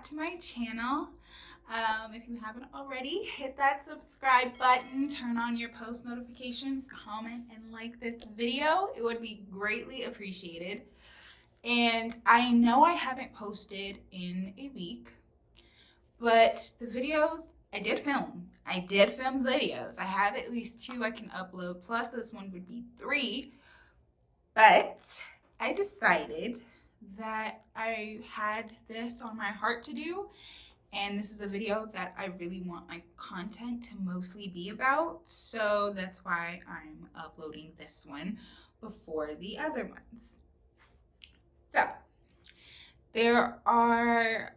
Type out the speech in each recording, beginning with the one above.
to my channel. If you haven't already, hit that subscribe button, turn on your post notifications, comment and like this video. It would be greatly appreciated. And I know I haven't posted in a week, but the videos I did film. I did film videos. I have at least 2 I can upload, plus this one would be 3. But I decided that I had this on my heart to do, and this is a video that I really want my content to mostly be about, so that's why I'm uploading this one before the other ones. So there are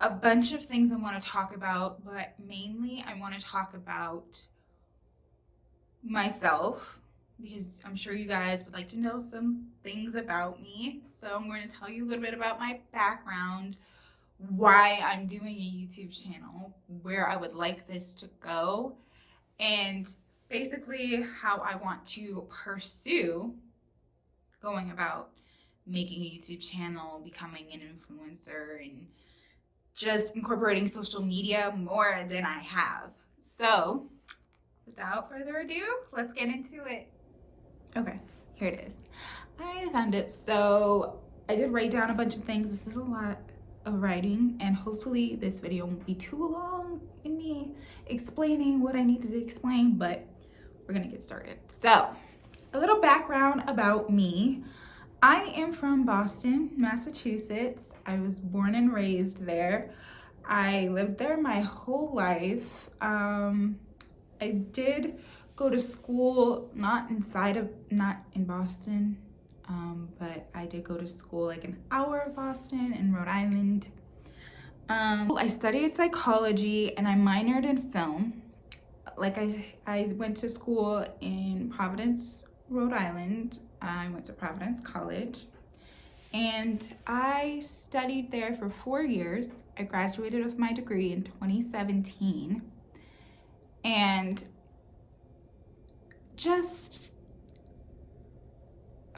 a bunch of things I want to talk about, but mainly I want to talk about myself, because I'm sure you guys would like to know some things about me. So I'm going to tell you a little bit about my background, why I'm doing a YouTube channel, where I would like this to go, and basically how I want to pursue going about making a YouTube channel, becoming an influencer, and just incorporating social media more than I have. So without further ado, let's get into it. Okay, here it is. I found it. So I did write down a bunch of things. This is a lot of writing, and hopefully this video won't be too long in me explaining what I needed to explain, but we're gonna get started. So a little background about me. I am from Boston, Massachusetts. I was born and raised there. I lived there my whole life. I did go to school, not in Boston, but I did go to school like an hour of Boston in Rhode Island. I studied psychology and I minored in film. Like I went to school in Providence, Rhode Island. I went to Providence College and I studied there for 4 years. I graduated with my degree in 2017, and just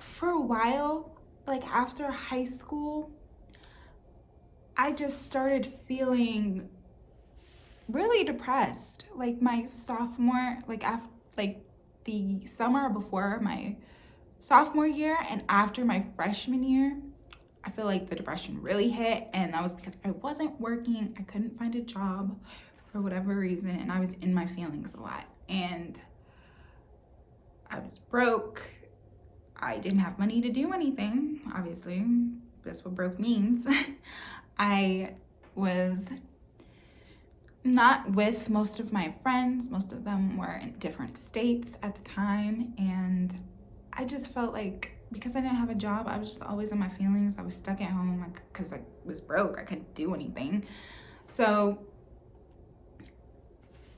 for a while, like after high school, I just started feeling really depressed. Like my sophomore, the summer before my sophomore year and after my freshman year, I feel like the depression really hit, and that was because I wasn't working. I couldn't find a job for whatever reason, and I was in my feelings a lot, and I was broke. I didn't have money to do anything, obviously. That's what broke means. I was not with most of my friends. Most of them were in different states at the time, and I just felt like because I didn't have a job, I was just always in my feelings. I was stuck at home because I was broke. I couldn't do anything. So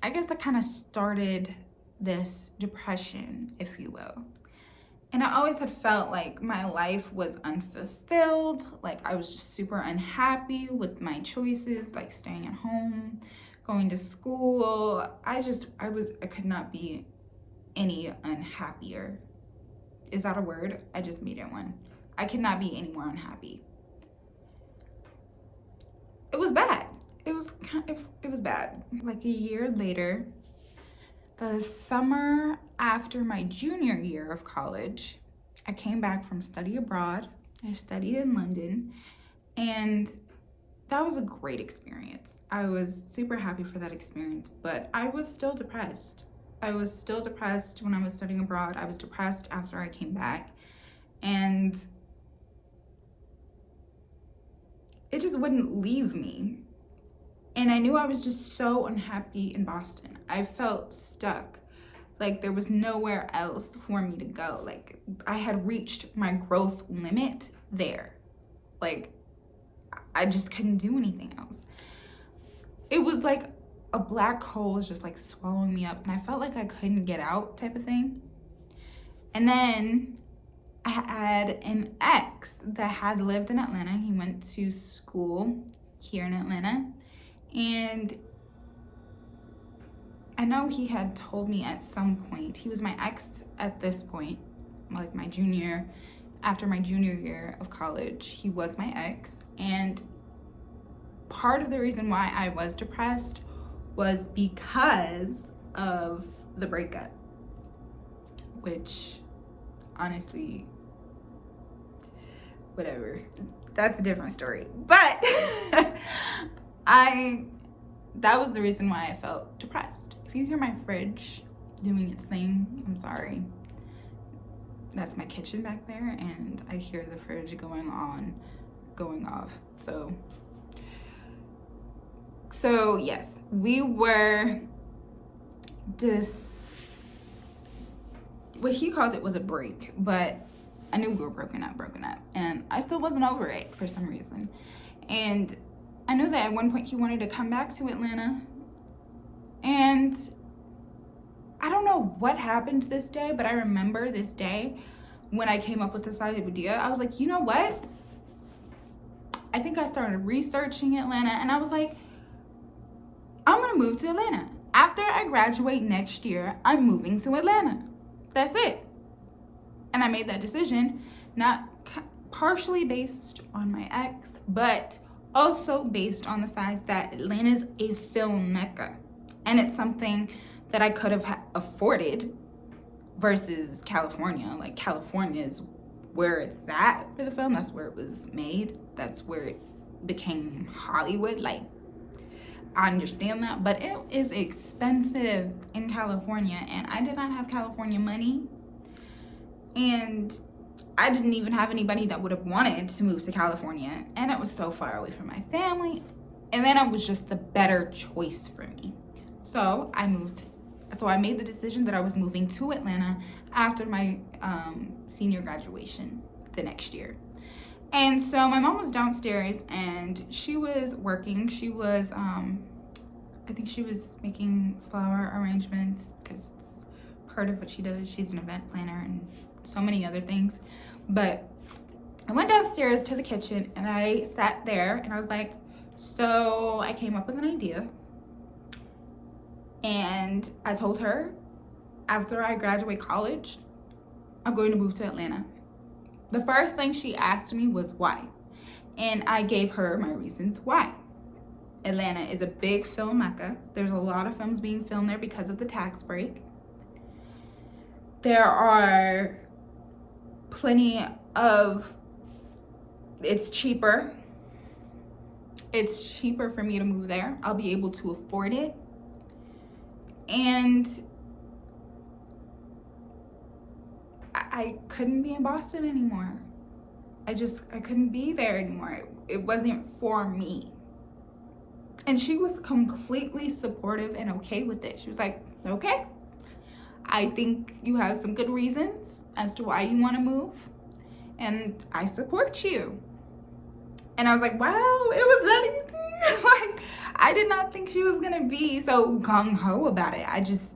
I guess I kind of started this depression, if you will. And I always had felt like my life was unfulfilled. Like I was just super unhappy with my choices, like staying at home, going to school. I could not be any unhappier. Is that a word? I just made it one. I could not be any more unhappy. It was bad. It was bad. Like a year later, the summer after my junior year of college, I came back from study abroad. I studied in London, and that was a great experience. I was super happy for that experience, but I was still depressed. I was still depressed when I was studying abroad. I was depressed after I came back, and it just wouldn't leave me. And I knew I was just so unhappy in Boston. I felt stuck. Like there was nowhere else for me to go. Like I had reached my growth limit there. Like I just couldn't do anything else. It was like a black hole was just like swallowing me up, and I felt like I couldn't get out type of thing. And then I had an ex that had lived in Atlanta. He went to school here in Atlanta, and I know he had told me at some point, he was my ex at this point, like after my junior year of college, he was my ex, and part of the reason why I was depressed was because of the breakup, which honestly, whatever, that's a different story. But that was the reason why I felt depressed. If you hear my fridge doing its thing, I'm sorry. That's my kitchen back there, and I hear the fridge going off. So yes, we were what he called it was a break, but I knew we were broken up, and I still wasn't over it for some reason. And I know that at one point he wanted to come back to Atlanta, and I don't know what happened this day, but I remember this day when I came up with this idea. I was like, you know what? I think I started researching Atlanta, and I was like, I'm gonna move to Atlanta. After I graduate next year, I'm moving to Atlanta. That's it. And I made that decision, not partially based on my ex, but also based on the fact that Atlanta's a film mecca. And it's something that I could have afforded versus California. Like, California is where it's at for the film. That's where it was made. That's where it became Hollywood. Like, I understand that, but it is expensive in California, and I did not have California money, and I didn't even have anybody that would have wanted to move to California, and it was so far away from my family, and then it was just the better choice for me. So I made the decision that I was moving to Atlanta after my senior graduation the next year. And so my mom was downstairs, and she was working. She was, I think she was making flower arrangements because it's part of what she does. She's an event planner and so many other things. But I went downstairs to the kitchen, and I sat there, and I was like, so I came up with an idea. And I told her, after I graduate college, I'm going to move to Atlanta. The first thing she asked me was why. And I gave her my reasons why. Atlanta is a big film mecca. There's a lot of films being filmed there because of the tax break. There are plenty of, it's cheaper. It's cheaper for me to move there. I'll be able to afford it. And I couldn't be in Boston anymore. I couldn't be there anymore. It wasn't for me. And she was completely supportive and okay with it. She was like, okay, I think you have some good reasons as to why you want to move, and I support you. And I was like, wow, it was that easy. Like, I did not think she was gonna be so gung-ho about it. I just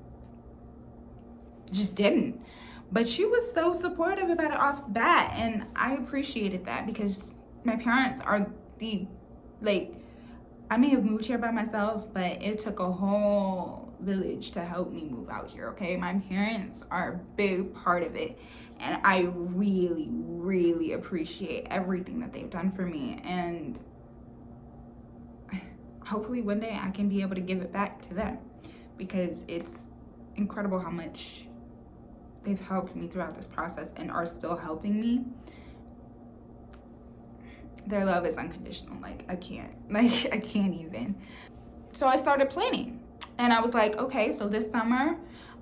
didn't. But she was so supportive about it off bat, and I appreciated that because my parents are I may have moved here by myself, but it took a whole village to help me move out here, okay? My parents are a big part of it, and I really, really appreciate everything that they've done for me, and hopefully one day I can be able to give it back to them, because it's incredible how much they've helped me throughout this process and are still helping me. Their love is unconditional. I can't even. So I started planning, and I was like, okay, so this summer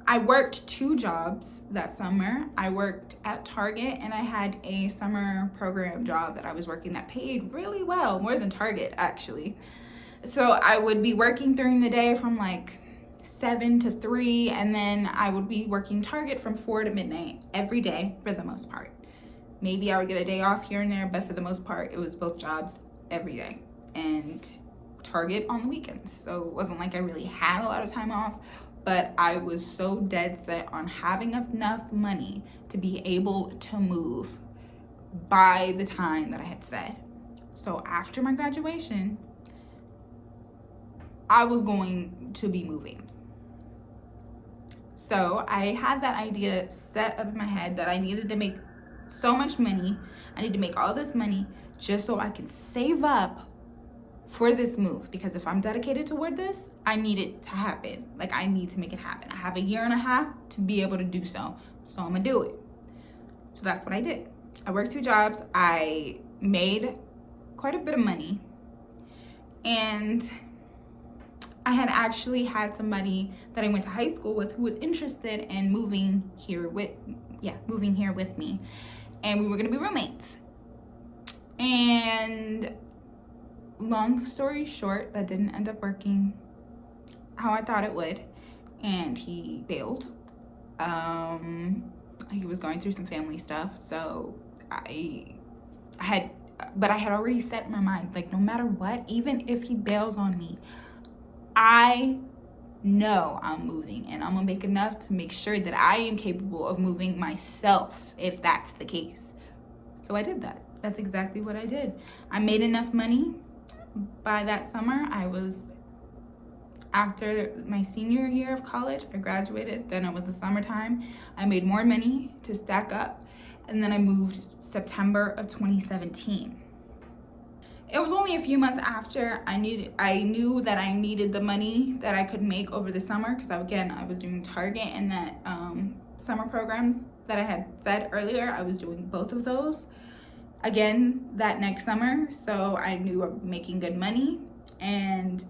I worked 2 jobs that summer. I worked at Target, and I had a summer program job that I was working that paid really well, more than Target actually. So I would be working during the day from 7 to 3, and then I would be working Target from 4 to midnight every day for the most part. Maybe I would get a day off here and there, but for the most part, it was both jobs every day and Target on the weekends. So it wasn't like I really had a lot of time off, but I was so dead set on having enough money to be able to move by the time that I had said. So after my graduation, I was going to be moving. So I had that idea set up in my head that I needed to make so much money. I need to make all this money just so I can save up for this move, because if I'm dedicated toward this, I need it to happen. Like, I need to make it happen. I have a year and a half to be able to do so. So I'm gonna do it. So that's what I did. I worked 2 jobs. I made quite a bit of money. And I had actually had somebody that I went to high school with who was interested in moving here with me. And we were gonna be roommates. And long story short, that didn't end up working how I thought it would. And he bailed. He was going through some family stuff. So I had already set in my mind, like, no matter what, even if he bails on me, I know I'm moving, and I'm gonna make enough to make sure that I am capable of moving myself if that's the case. So I did that. That's exactly what I did. I made enough money. By that summer, after my senior year of college, I graduated. Then it was the summertime. I made more money to stack up, and then I moved September of 2017. It was only a few months after I knew that I needed the money that I could make over the summer, because I was doing Target and that summer program that I had said earlier. I was doing both of those again that next summer. So I knew I'm making good money and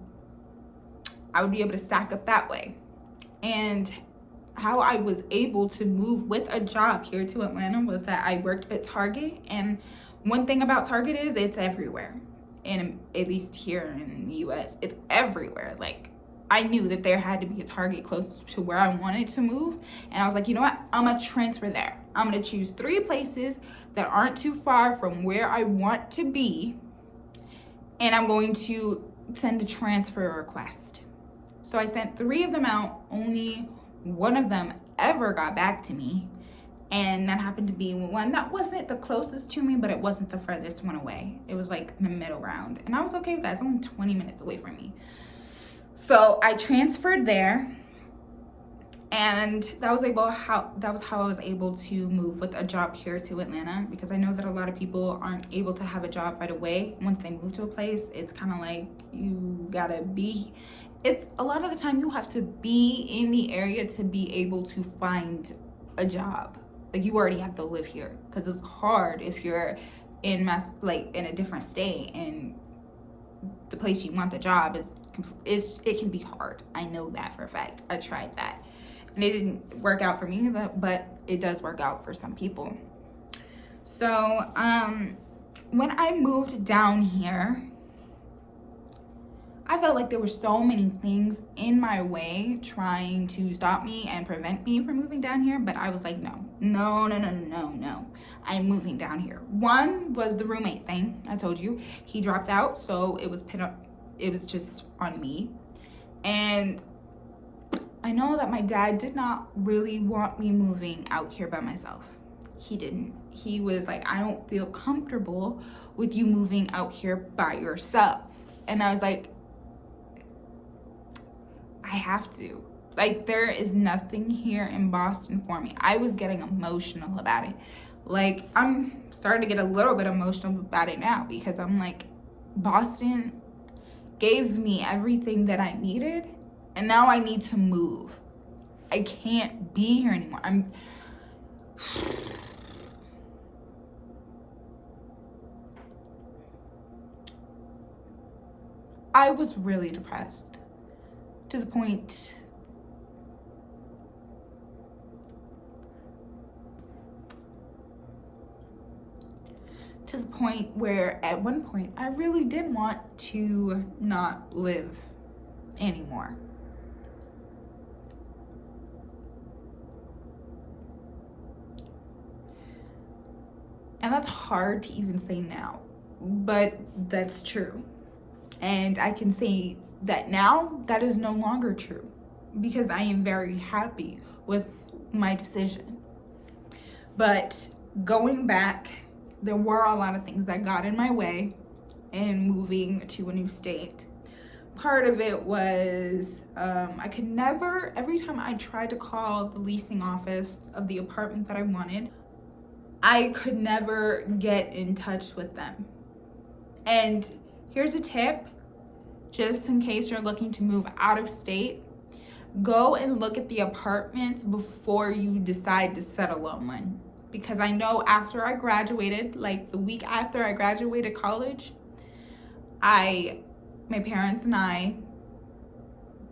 I would be able to stack up that way. And how I was able to move with a job here to Atlanta was that I worked at Target. And one thing about Target is it's everywhere. And at least here in the US, it's everywhere. Like, I knew that there had to be a Target close to where I wanted to move. And I was like, you know what? I'm gonna transfer there. I'm gonna choose 3 places that aren't too far from where I want to be. And I'm going to send a transfer request. So I sent 3 of them out. Only one of them ever got back to me. And that happened to be one that wasn't the closest to me, but it wasn't the furthest one away. It was like the middle ground. And I was okay with that. It's only 20 minutes away from me. So I transferred there. And that was how I was able to move with a job here to Atlanta, because I know that a lot of people aren't able to have a job right away. Once they move to a place, it's kind of like it's a lot of the time you have to be in the area to be able to find a job. Like, you already have to live here, because it's hard if you're in a different state and the place you want the job it can be hard. I know that for a fact. I tried that and it didn't work out for me, but it does work out for some people. So when I moved down here, I felt like there were so many things in my way trying to stop me and prevent me from moving down here. But I was like, no. I'm moving down here. One was the roommate thing. I told you he dropped out, so it was just on me. And I know that my dad did not really want me moving out here by myself. He didn't. He was like, I don't feel comfortable with you moving out here by yourself. And I was like, I have to. Like, there is nothing here in Boston for me. I was getting emotional about it. Like, I'm starting to get a little bit emotional about it now, because I'm like, Boston gave me everything that I needed, and now I need to move. I can't be here anymore. I was really depressed to the point where at one point I really did want to not live anymore. And that's hard to even say now, but that's true. And I can say that now that is no longer true, because I am very happy with my decision. But going back, there were a lot of things that got in my way in moving to a new state. Part of it was I could never, every time I tried to call the leasing office of the apartment that I wanted, I could never get in touch with them. And here's a tip: just in case you're looking to move out of state, go and look at the apartments before you decide to settle on one. Because I know after I graduated, like the week after I graduated college, my parents and I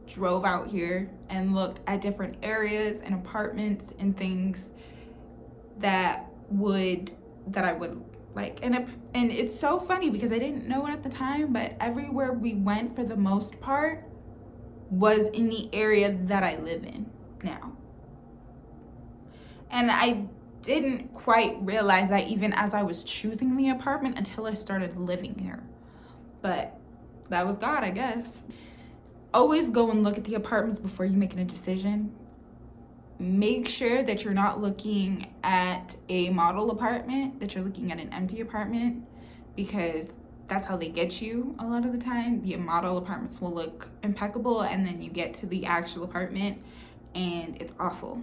drove out here and looked at different areas and apartments and things that I would like. And it's so funny because I didn't know it at the time, but everywhere we went for the most part was in the area that I live in now. And I didn't quite realize that even as I was choosing the apartment until I started living here. But that was God, I guess. Always go and look at the apartments before you make a decision. Make sure that you're not looking at a model apartment, that you're looking at an empty apartment, because that's how they get you a lot of the time. The model apartments will look impeccable, and then you get to the actual apartment and it's awful.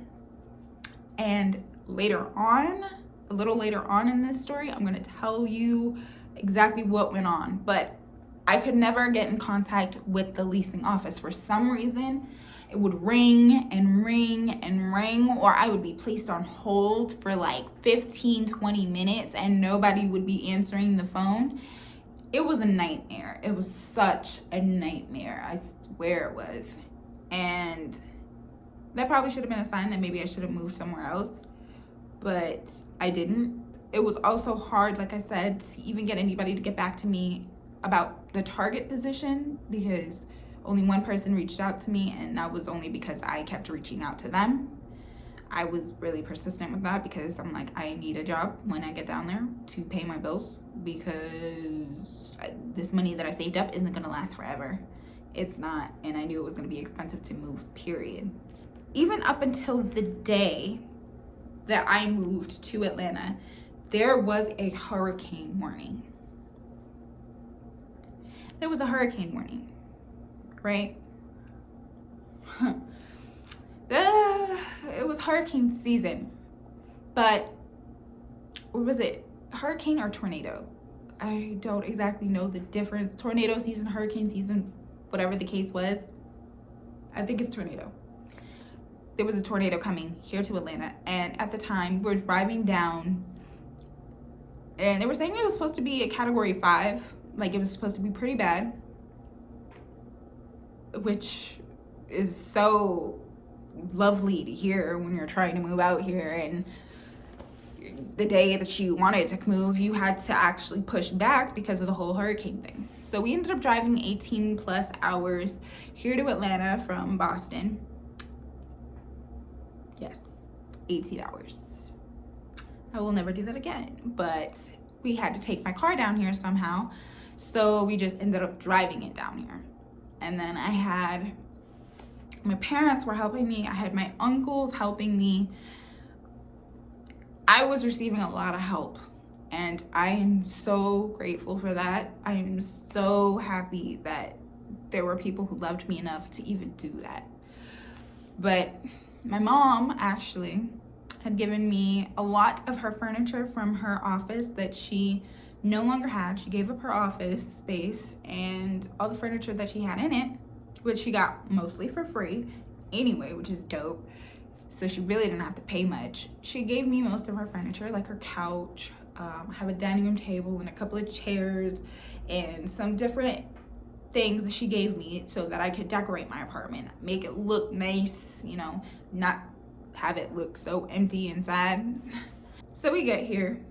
And later on, a little later on in this story, I'm going to tell you exactly what went on. But I could never get in contact with the leasing office. For some reason, it would ring and ring and ring, or I would be placed on hold for like 15-20 minutes and nobody would be answering the phone. It was a nightmare. It was such a nightmare. I swear it was. And that probably should have been a sign that maybe I should have moved somewhere else, but I didn't. It was also hard, like I said, to even get anybody to get back to me about the target position, because only one person reached out to me, and that was only because I kept reaching out to them. I was really persistent with that because I'm like, I need a job when I get down there to pay my bills, because this money that I saved up isn't gonna last forever. It's not, and I knew it was gonna be expensive to move, period. Even up until the day that I moved to Atlanta, there was a hurricane warning. There was a hurricane warning, right? It was hurricane season, but what was it? Hurricane or tornado? I don't exactly know the difference. Tornado season, hurricane season, whatever the case was. I think it's tornado. There was a tornado coming here to Atlanta, and at the time we're driving down, and they were saying it was supposed to be a category 5, like it was supposed to be pretty bad, which is so lovely to hear when you're trying to move out here, and the day that you wanted to move, you had to actually push back because of the whole hurricane thing. So we ended up driving 18 plus hours here to Atlanta from Boston. Yes, 18 hours. I will never do that again, but we had to take my car down here somehow. So we just ended up driving it down here. And then I had, my parents were helping me. I had my uncles helping me. I was receiving a lot of help, and I am so grateful for that. I am so happy that there were people who loved me enough to even do that. But my mom actually had given me a lot of her furniture from her office that she no longer had. She gave up her office space and all the furniture that she had in it, which she got mostly for free anyway, which is dope. So she really didn't have to pay much. She gave me most of her furniture, like her couch. I have a dining room table and a couple of chairs and some different things that she gave me so that I could decorate my apartment, make it look nice, you know, not have it look so empty inside. So we get here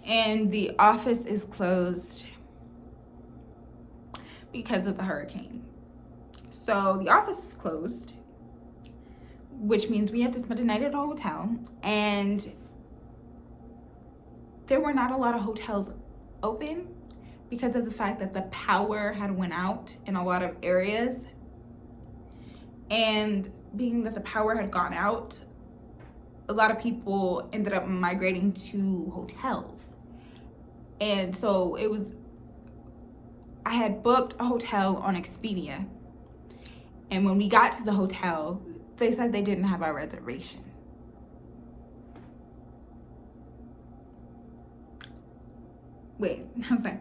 and the office is closed because of the hurricane. So the office is closed, which means we had to spend a night at a hotel, and there were not a lot of hotels open because of the fact that the power had went out in a lot of areas. And being that the power had gone out, a lot of people ended up migrating to hotels. And so I had booked a hotel on Expedia, and when we got to the hotel, they said they didn't have our reservation. Wait, I'm sorry.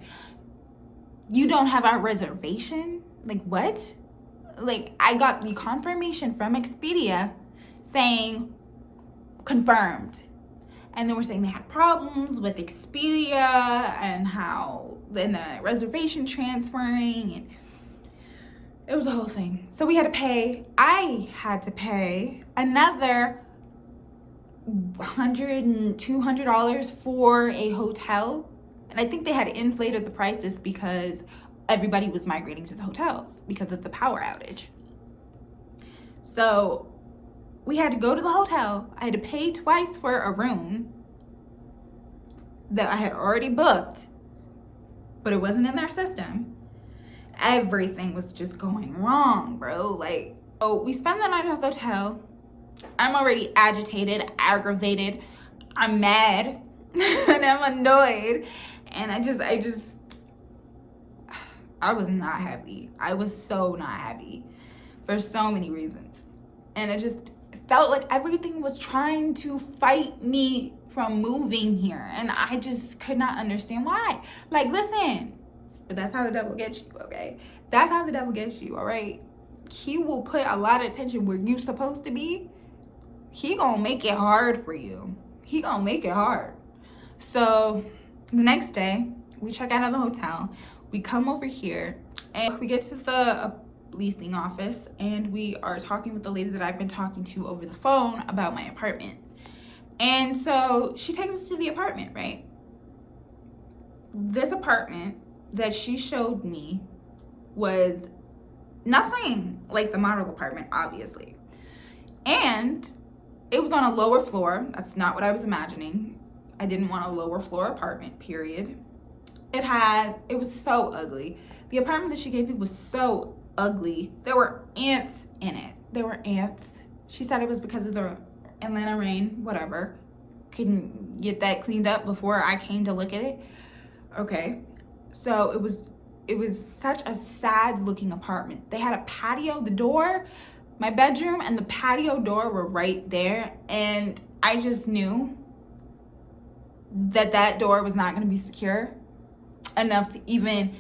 You don't have our reservation? Like, what? Like, I got the confirmation from Expedia saying confirmed. And then we're saying they had problems with Expedia and how then the reservation transferring, and it was a whole thing. So we had to pay, I had to pay another $100 and $200 for a hotel. And I think they had inflated the prices because everybody was migrating to the hotels because of the power outage. So we had to go to the hotel. I had to pay twice for a room that I had already booked, but it wasn't in their system. Everything was just going wrong, bro. Like, so we spend the night at the hotel. I'm already agitated, aggravated. I'm mad and I'm annoyed. And I was not happy. I was so not happy for so many reasons. And it just felt like everything was trying to fight me from moving here. And I just could not understand why. Like, listen, but that's how the devil gets you, okay? That's how the devil gets you, all right? He will put a lot of attention where you're supposed to be. He gonna make it hard for you. He gonna make it hard. So the next day, we check out of the hotel. We come over here and we get to the leasing office, and we are talking with the lady that I've been talking to over the phone about my apartment. And so she takes us to the apartment, right? This apartment that she showed me was nothing like the model apartment, obviously. And it was on a lower floor. That's not what I was imagining. I didn't want a lower floor apartment, period. It was so ugly. The apartment that she gave me was so ugly. There were ants in it. There were ants. She said it was because of the Atlanta rain, whatever. Couldn't get that cleaned up before I came to look at it. Okay. So it was such a sad looking apartment. They had a patio, the door, my bedroom and the patio door were right there. And I just knew that door was not going to be secure enough to even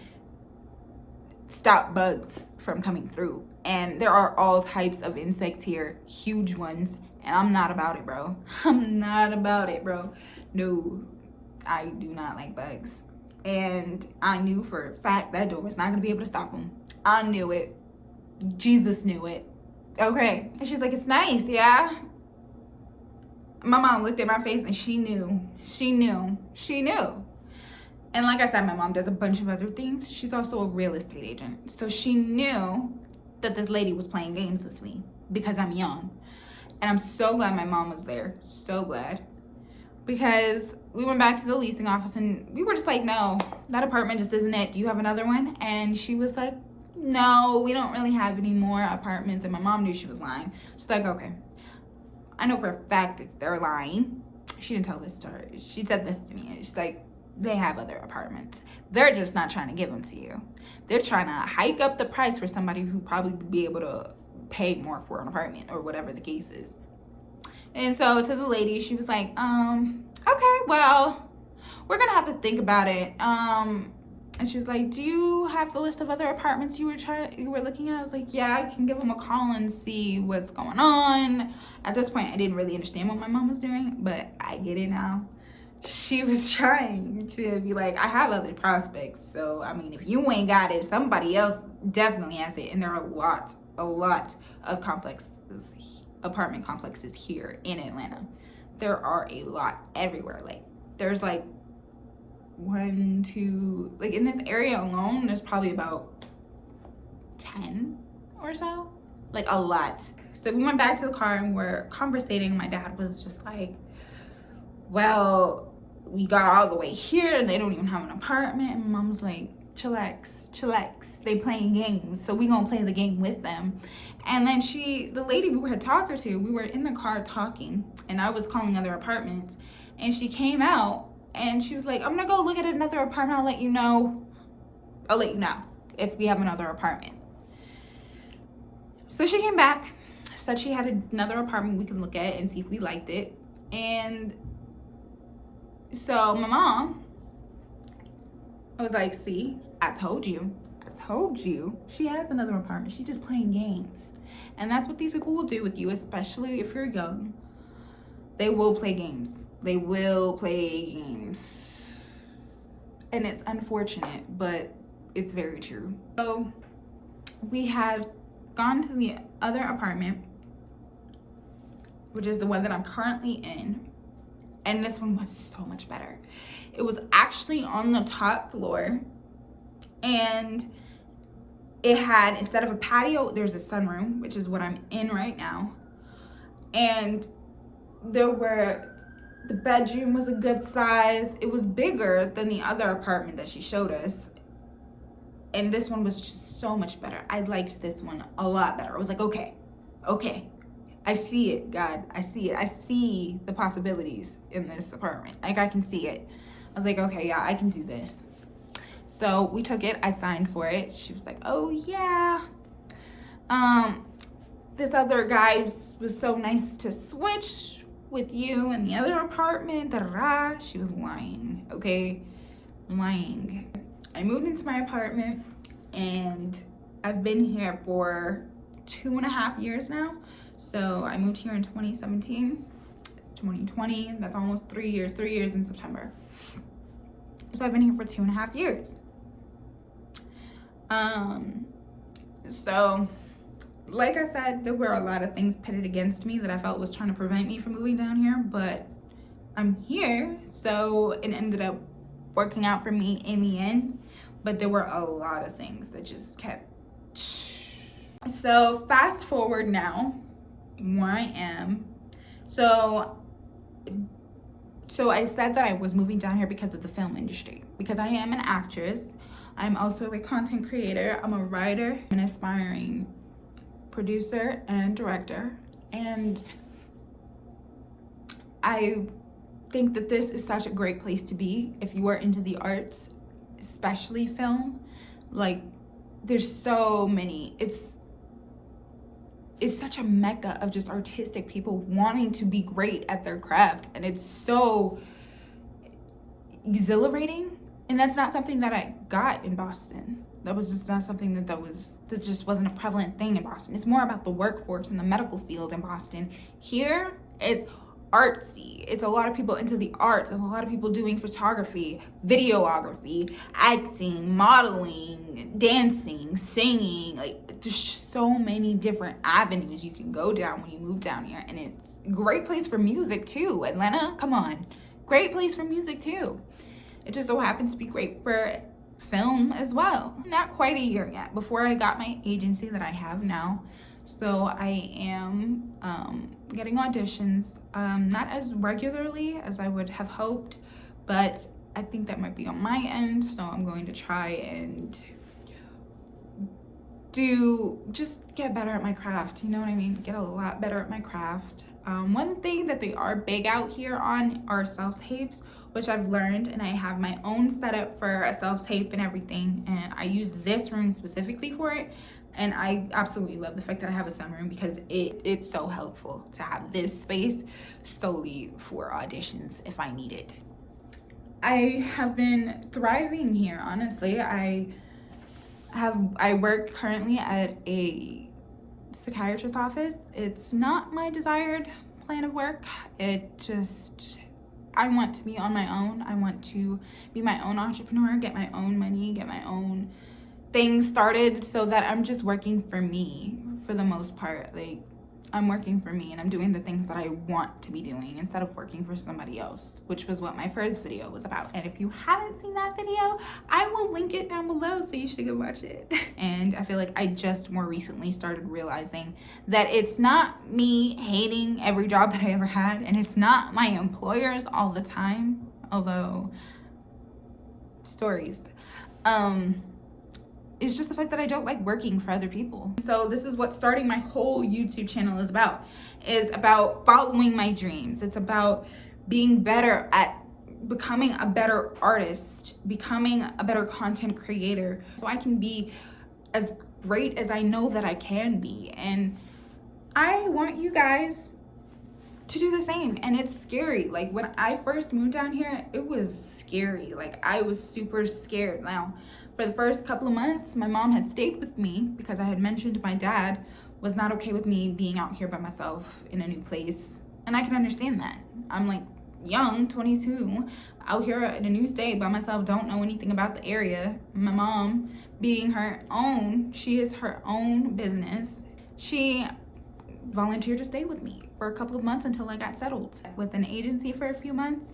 stop bugs from coming through. And there are all types of insects here, huge ones, and I'm not about it, bro. I'm not about it, bro. No, I do not like bugs. And I knew for a fact that door was not gonna be able to stop them. I knew it. Jesus knew it. Okay. And she's like, it's nice, yeah? My mom looked at my face and she knew. She knew. She knew. And like I said, my mom does a bunch of other things. She's also a real estate agent. So she knew that this lady was playing games with me because I'm young. And I'm so glad my mom was there. So glad. Because we went back to the leasing office and we were just like, no, that apartment just isn't it. Do you have another one? And she was like, no, we don't really have any more apartments. And my mom knew she was lying. She's like, okay. I know for a fact that they're lying. She didn't tell this to her. She said this to me. She's like, they have other apartments. They're just not trying to give them to you. They're trying to hike up the price for somebody who probably would be able to pay more for an apartment or whatever the case is. And so to the lady, she was like, okay, well, we're gonna have to think about it. And she was like, do you have the list of other apartments you were looking at? I was like, yeah, I can give them a call and see what's going on. At this point, I didn't really understand what my mom was doing, but I get it now. She was trying to be like, I have other prospects. So, I mean, if you ain't got it, somebody else definitely has it. And there are a lot of apartment complexes here in Atlanta. There are a lot everywhere. Like, there's like 1, 2, like in this area alone, there's probably about 10 or so. Like a lot. So we went back to the car and we're conversating. My dad was just like, well, we got all the way here and they don't even have an apartment. And my mom was like, chillax. They playing games, so we gonna play the game with them. And then the lady we had talked to, we were in the car talking, and I was calling other apartments, and she came out and she was like, I'm gonna go look at another apartment. I'll let you know if we have another apartment. So she came back, said she had another apartment we could look at and see if we liked it. And so my mom, I was like, see, I told you. She has another apartment. She's just playing games. And that's what these people will do with you, especially if you're young. They will play games. They will play games. And it's unfortunate, but it's very true. So we had gone to the other apartment, which is the one that I'm currently in. And this one was so much better. It was actually on the top floor. And it had, instead of a patio, there's a sunroom, which is what I'm in right now. And the bedroom was a good size. It was bigger than the other apartment that she showed us. And this one was just so much better. I liked this one a lot better. I was like, okay. I see it, God. I see it. I see the possibilities in this apartment. Like, I can see it. I was like, okay, yeah, I can do this. So we took it. I signed for it. She was like, oh, yeah. This other guy was so nice to switch with you in the other apartment. She was lying, okay? Lying. I moved into my apartment, and I've been here for 2.5 years now. So I moved here in 2017, 2020. That's almost 3 years. 3 years in September. So I've been here for 2.5 years. So like I said, there were a lot of things pitted against me that I felt was trying to prevent me from moving down here, but I'm here, so it ended up working out for me in the end. But there were a lot of things that just kept. So fast forward now, where I am. So I said that I was moving down here because of the film industry, because I am an actress. I'm also a content creator. I'm a writer, an aspiring producer and director. And I think that this is such a great place to be if you are into the arts, especially film. Like, there's so many. It's such a mecca of just artistic people wanting to be great at their craft, and it's so exhilarating. And that's not something that I got in Boston. That was just not something that just wasn't a prevalent thing in Boston. It's more about the workforce and the medical field in Boston. Here, it's artsy. It's a lot of people into the arts. There's a lot of people doing photography, videography, acting, modeling, dancing, singing. Like, there's just so many different avenues you can go down when you move down here. And it's a great place for music too. Atlanta, come on. Great place for music too. It just so happens to be great for film as well. Not quite a year yet before I got my agency that I have now. So I am getting auditions, not as regularly as I would have hoped, but I think that might be on my end. So I'm going to try and just get better at my craft. You know what I mean? Get a lot better at my craft. One thing that they are big out here on are self-tapes, which I've learned, and I have my own setup for a self-tape and everything, and I use this room specifically for it. And I absolutely love the fact that I have a sunroom, because it's so helpful to have this space solely for auditions if I need it. I have been thriving here, honestly. I work currently at a psychiatrist's office. It's not my desired plan of work. I want to be on my own. I want to be my own entrepreneur, get my own money, get my own things started, so that I'm just working for me for the most part. Like, I'm working for me and I'm doing the things that I want to be doing instead of working for somebody else, which was what my first video was about. And if you haven't seen that video, I will link it down below, so you should go watch it. And I feel like I just more recently started realizing that it's not me hating every job that I ever had, and it's not my employers all the time, although stories. It's just the fact that I don't like working for other people. So this is what starting my whole YouTube channel is about. It's about following my dreams. It's about being better at becoming a better artist, becoming a better content creator, so I can be as great as I know that I can be. And I want you guys to do the same. And it's scary. Like, when I first moved down here, it was scary. Like, I was super scared. Now, For the first couple of months, my mom had stayed with me because I had mentioned my dad was not okay with me being out here by myself in a new place. And I can understand that. I'm like young, 22, out here in a new state by myself, don't know anything about the area. My mom, being she is her own business. She volunteered to stay with me for a couple of months until I got settled with an agency for a few months,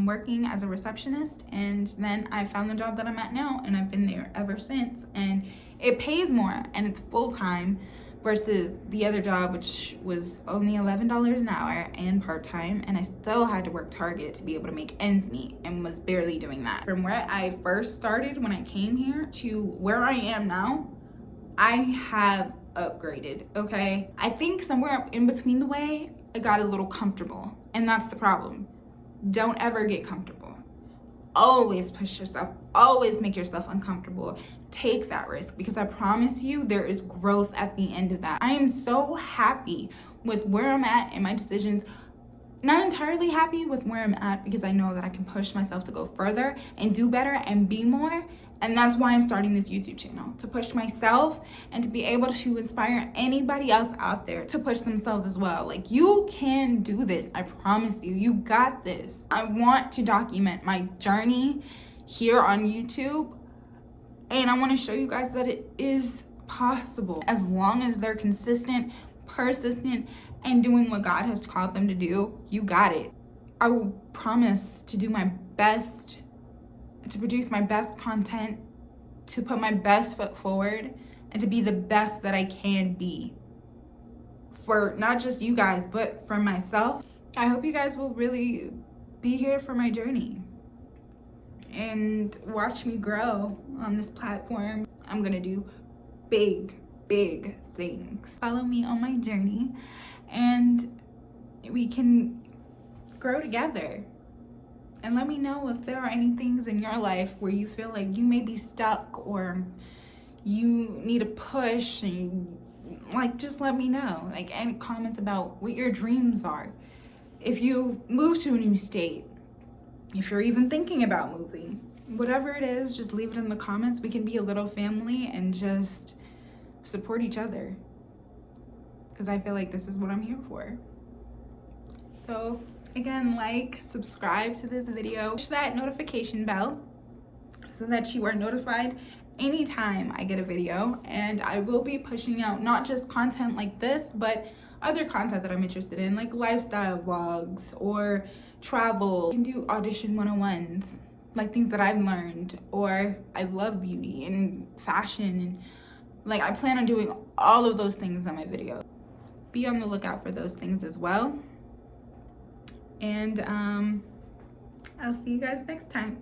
working as a receptionist. And then I found the job that I'm at now, and I've been there ever since. And it pays more and it's full-time versus the other job, which was only $11 an hour and part-time, and I still had to work Target to be able to make ends meet and was barely doing that. From where I first started when I came here to where I am now, I have upgraded, okay? I think somewhere in between the way, I got a little comfortable, and that's the problem. Don't ever get comfortable. Always push yourself, always make yourself uncomfortable. Take that risk, because I promise you there is growth at the end of that. I am so happy with where I'm at and my decisions. Not entirely happy with where I'm at because I know that I can push myself to go further and do better and be more. And that's why I'm starting this YouTube channel, to push myself and to be able to inspire anybody else out there to push themselves as well. Like, you can do this. I promise you, you got this. I want to document my journey here on YouTube, and I want to show you guys that it is possible as long as they're consistent, persistent, and doing what God has called them to do. You got it. I will promise to do my best, to produce my best content, to put my best foot forward, and to be the best that I can be for not just you guys, but for myself. I hope you guys will really be here for my journey and watch me grow on this platform. I'm gonna do big things. Follow me on my journey and we can grow together. And let me know if there are any things in your life where you feel like you may be stuck or you need a push, and like, just let me know. Like, any comments about what your dreams are. If you move to a new state, if you're even thinking about moving, whatever it is, just leave it in the comments. We can be a little family and just support each other, because I feel like this is what I'm here for. So again, like, subscribe to this video, push that notification bell so that you are notified anytime I get a video. And I will be pushing out not just content like this, but other content that I'm interested in, like lifestyle vlogs or travel. You can do audition 101s, like things that I've learned, or I love beauty and fashion, and like, I plan on doing all of those things on my video. Be on the lookout for those things as well. And I'll see you guys next time.